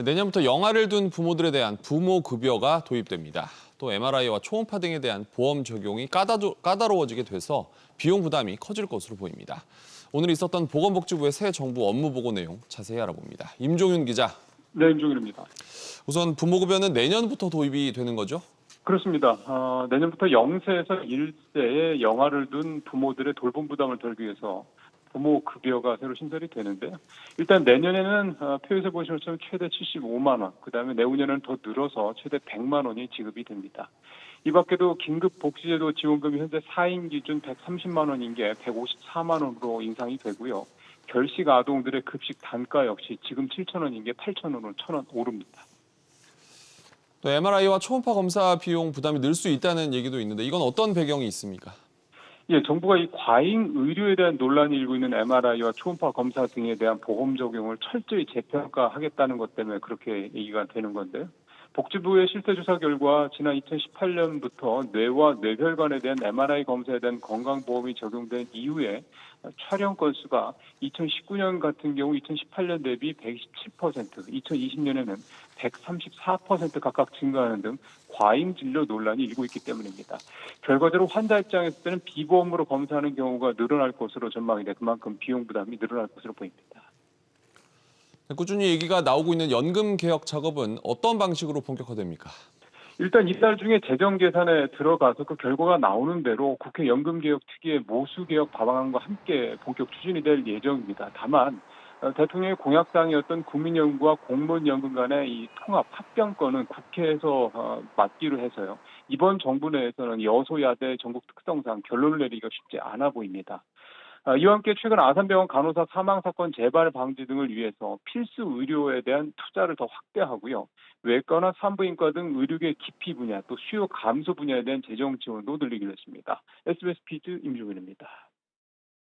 내년부터 영아를 둔 부모들에 대한 부모 급여가 도입됩니다. 또 MRI와 초음파 등에 대한 보험 적용이 까다로워지게 돼서 비용 부담이 커질 것으로 보입니다. 오늘 있었던 보건복지부의 새 정부 업무 보고 내용 자세히 알아봅니다. 임종윤 기자. 네, 임종일입니다. 우선 부모급여는 내년부터 도입이 되는 거죠? 그렇습니다. 내년부터 0세에서 1세에 영아를 둔 부모들의 돌봄 부담을 덜기 위해서 부모 급여가 새로 신설이 되는데요. 일단 내년에는 표에서 보시는 것처럼 최대 75만 원, 그다음에 내후년에는 더 늘어서 최대 100만 원이 지급이 됩니다. 이 밖에도 긴급복지제도 지원금이 현재 4인 기준 130만 원인 게 154만 원으로 인상이 되고요. 결식 아동들의 급식 단가 역시 지금 7천 원인 게 8천 원으로 1,000원 오릅니다. 또 MRI와 초음파 검사 비용 부담이 늘 수 있다는 얘기도 있는데 이건 어떤 배경이 있습니까? 예, 정부가 이 과잉 의료에 대한 논란이 일고 있는 MRI와 초음파 검사 등에 대한 보험 적용을 철저히 재평가하겠다는 것 때문에 그렇게 얘기가 되는 건데요. 복지부의 실태조사 결과 지난 2018년부터 뇌와 뇌혈관에 대한 MRI 검사에 대한 건강보험이 적용된 이후에 촬영 건수가 2019년 같은 경우 2018년 대비 127%, 2020년에는 134% 각각 증가하는 등 과잉 진료 논란이 일고 있기 때문입니다. 결과적으로 환자 입장에서 때는 비보험으로 검사하는 경우가 늘어날 것으로 전망이 돼 그만큼 비용 부담이 늘어날 것으로 보입니다. 꾸준히 얘기가 나오고 있는 연금 개혁 작업은 어떤 방식으로 본격화됩니까? 일단 이달 중에 재정 계산에 들어가서 그 결과가 나오는 대로 국회 연금개혁특위의 모수개혁 방안과 함께 본격 추진이 될 예정입니다. 다만 대통령의 공약상이었던 국민연금과 공무원연금 간의 이 통합 합병권은 국회에서 맡기로 해서요. 이번 정부 내에서는 여소야대 전국 특성상 결론을 내리기가 쉽지 않아 보입니다. 이와 함께 최근 아산병원 간호사 사망 사건 재발 방지 등을 위해서 필수 의료에 대한 투자를 더 확대하고요. 외과나 산부인과 등 의료계 기피 분야 또 수요 감소 분야에 대한 재정 지원도 늘리기로 했습니다. SBS 피드 임종윤입니다.